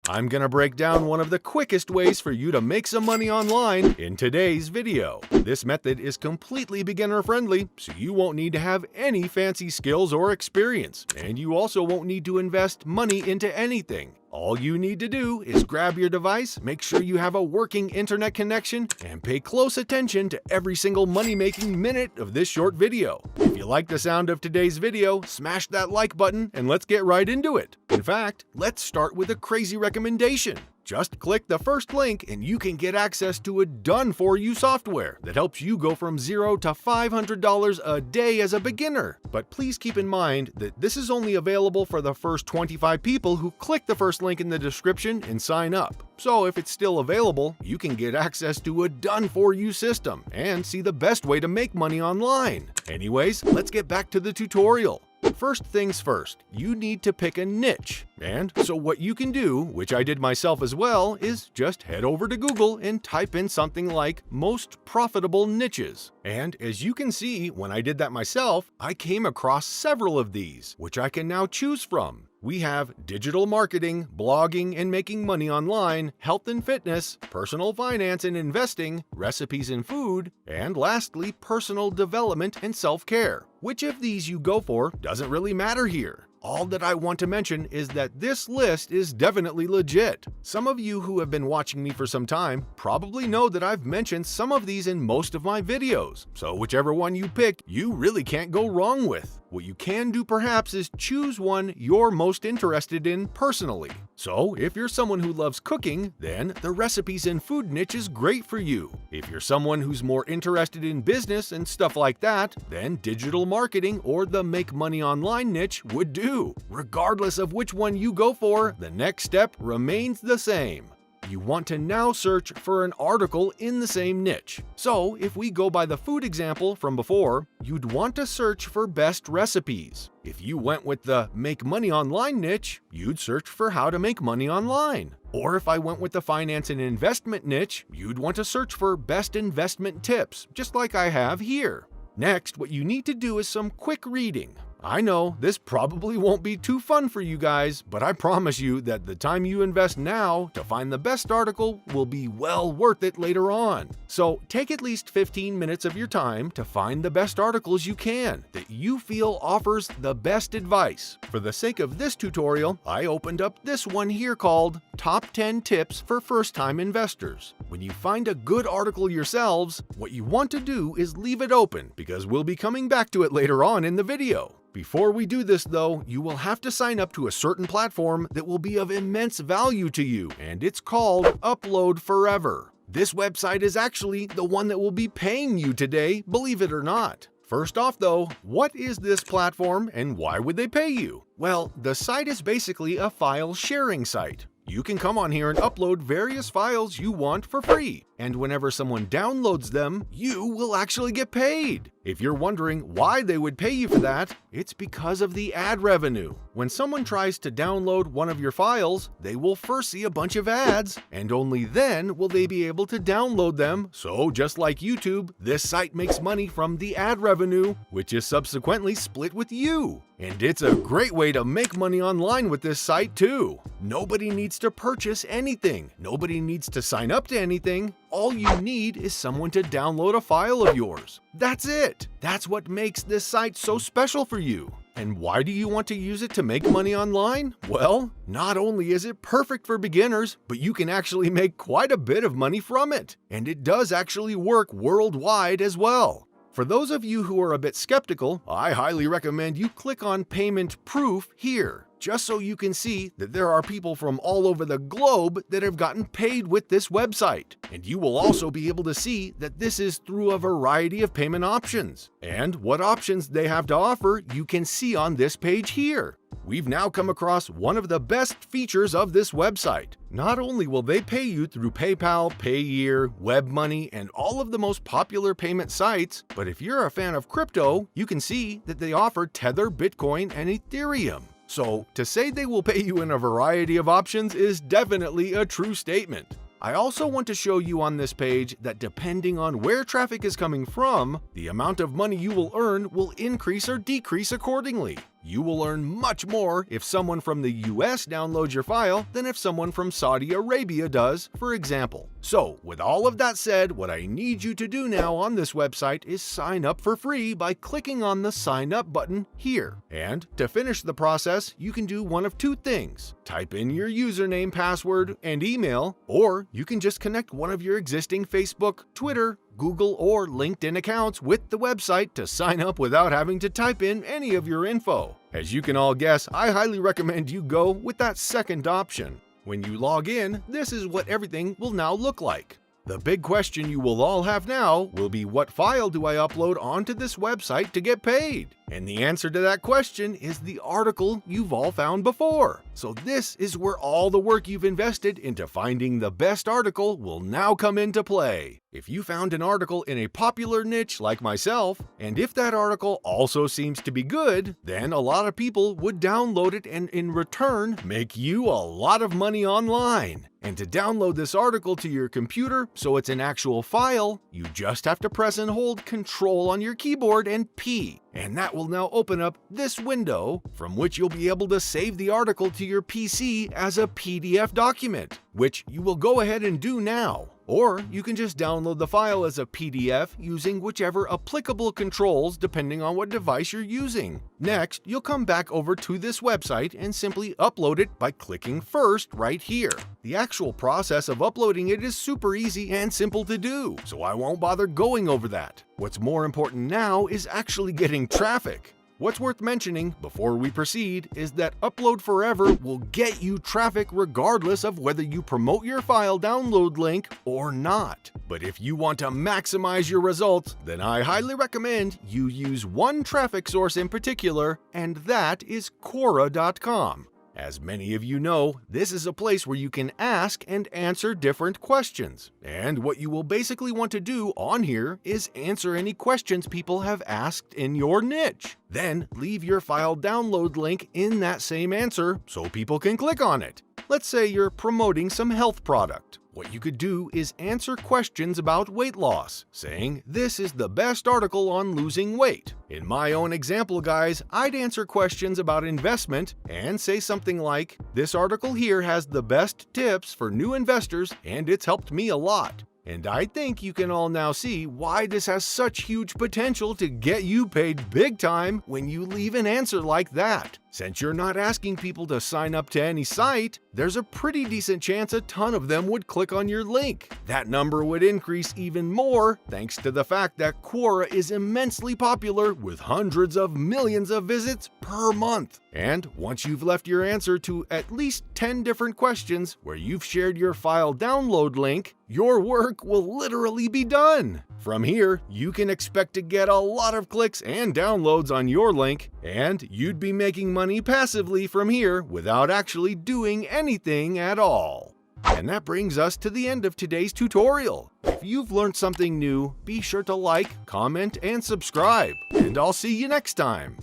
I'm gonna break down one of the quickest ways for you to make some money online in today's video. This method is completely beginner friendly, so you won't need to have any fancy skills or experience, and you also won't need to invest money into anything. All you need to do is grab your device, make sure you have a working internet connection, and pay close attention to every single money-making minute of this short video. If you like the sound of today's video, smash that like button and let's get right into it. In fact, let's start with a crazy recommendation. Just click the first link and you can get access to a done-for-you software that helps you go from $0 to $500 a day as a beginner. But please keep in mind that this is only available for the first 25 people who click the first link in the description and sign up. So if it's still available, you can get access to a done-for-you system and see the best way to make money online. Anyways, let's get back to the tutorial. First things first, you need to pick a niche. And so what you can do, which I did myself as well, is just head over to Google and type in something like most profitable niches. And as you can see, when I did that myself, I came across several of these, which I can now choose from. We have digital marketing, blogging and making money online, health and fitness, personal finance and investing, recipes and food, and lastly, personal development and self-care. Which of these you go for doesn't really matter here. All that I want to mention is that this list is definitely legit. Some of you who have been watching me for some time probably know that I've mentioned some of these in most of my videos, so whichever one you pick, you really can't go wrong with. What you can do perhaps is choose one you're most interested in personally. So if you're someone who loves cooking, then the recipes and food niche is great for you. If you're someone who's more interested in business and stuff like that, then digital marketing or the make money online niche would do. Regardless of which one you go for, the next step remains the same. You want to now search for an article in the same niche. So if we go by the food example from before, you'd want to search for best recipes. If you went with the make money online niche, you'd search for how to make money online. Or if I went with the finance and investment niche, you'd want to search for best investment tips, just like I have here. Next, what you need to do is some quick reading. I know this probably won't be too fun for you guys, but I promise you that the time you invest now to find the best article will be well worth it later on. So take at least 15 minutes of your time to find the best articles you can that you feel offers the best advice. For the sake of this tutorial, I opened up this one here called Top 10 Tips for First-Time Investors. When you find a good article yourselves, what you want to do is leave it open because we'll be coming back to it later on in the video. Before we do this though, you will have to sign up to a certain platform that will be of immense value to you, and it's called Upload Forever. This website is actually the one that will be paying you today, believe it or not. First off though, what is this platform and why would they pay you? Well, the site is basically a file sharing site. You can come on here and upload various files you want for free, and whenever someone downloads them, you will actually get paid. If you're wondering why they would pay you for that, it's because of the ad revenue. When someone tries to download one of your files, they will first see a bunch of ads, and only then will they be able to download them. So just like YouTube, this site makes money from the ad revenue, which is subsequently split with you. And it's a great way to make money online with this site too. Nobody needs to purchase anything. Nobody needs to sign up to anything. All you need is someone to download a file of yours. That's it. That's what makes this site so special for you. And why do you want to use it to make money online? Well, not only is it perfect for beginners, but you can actually make quite a bit of money from it. And it does actually work worldwide as well. For those of you who are a bit skeptical, I highly recommend you click on Payment Proof here, just so you can see that there are people from all over the globe that have gotten paid with this website. And you will also be able to see that this is through a variety of payment options. And what options they have to offer, you can see on this page here. We've now come across one of the best features of this website. Not only will they pay you through PayPal, Payeer, WebMoney, and all of the most popular payment sites, but if you're a fan of crypto, you can see that they offer Tether, Bitcoin, and Ethereum. So to say they will pay you in a variety of options is definitely a true statement. I also want to show you on this page that depending on where traffic is coming from, the amount of money you will earn will increase or decrease accordingly. you will earn much more if someone from the US downloads your file than if someone from Saudi Arabia does, for example. So, with all of that said, what I need you to do now on this website is sign up for free by clicking on the Sign Up button here. And to finish the process, you can do one of two things. Type in your username, password, and email, or you can just connect one of your existing Facebook, Twitter, Google, or LinkedIn accounts with the website to sign up without having to type in any of your info. As you can all guess, I highly recommend you go with that second option. When you log in, this is what everything will now look like. The big question you will all have now will be, what file do I upload onto this website to get paid? And the answer to that question is the article you've all found before. So this is where all the work you've invested into finding the best article will now come into play. If you found an article in a popular niche like myself, and if that article also seems to be good, then a lot of people would download it and in return make you a lot of money online. And to download this article to your computer so it's an actual file, you just have to press and hold Control on your keyboard and P. And that will now open up this window from which you'll be able to save the article to your PC as a PDF document, which you will go ahead and do now. Or you can just download the file as a PDF using whichever applicable controls depending on what device you're using. Next, you'll come back over to this website and simply upload it by clicking first right here. The actual process of uploading it is super easy and simple to do, so I won't bother going over that. What's more important now is actually getting traffic. What's worth mentioning before we proceed is that Upload Forever will get you traffic regardless of whether you promote your file download link or not. But if you want to maximize your results, then I highly recommend you use one traffic source in particular, and that is Quora.com. As many of you know, this is a place where you can ask and answer different questions. And what you will basically want to do on here is answer any questions people have asked in your niche. Then leave your file download link in that same answer so people can click on it. Let's say you're promoting some health product. What you could do is answer questions about weight loss, saying, "This is the best article on losing weight." In my own example, guys, I'd answer questions about investment and say something like, "This article here has the best tips for new investors and it's helped me a lot." And I think you can all now see why this has such huge potential to get you paid big time when you leave an answer like that. Since you're not asking people to sign up to any site, there's a pretty decent chance a ton of them would click on your link. That number would increase even more thanks to the fact that Quora is immensely popular with hundreds of millions of visits per month. And once you've left your answer to at least 10 different questions where you've shared your file download link, your work will literally be done. From here, you can expect to get a lot of clicks and downloads on your link, and you'd be making money passively from here without actually doing anything at all. And that brings us to the end of today's tutorial. If you've learned something new, be sure to like, comment, and subscribe, and I'll see you next time.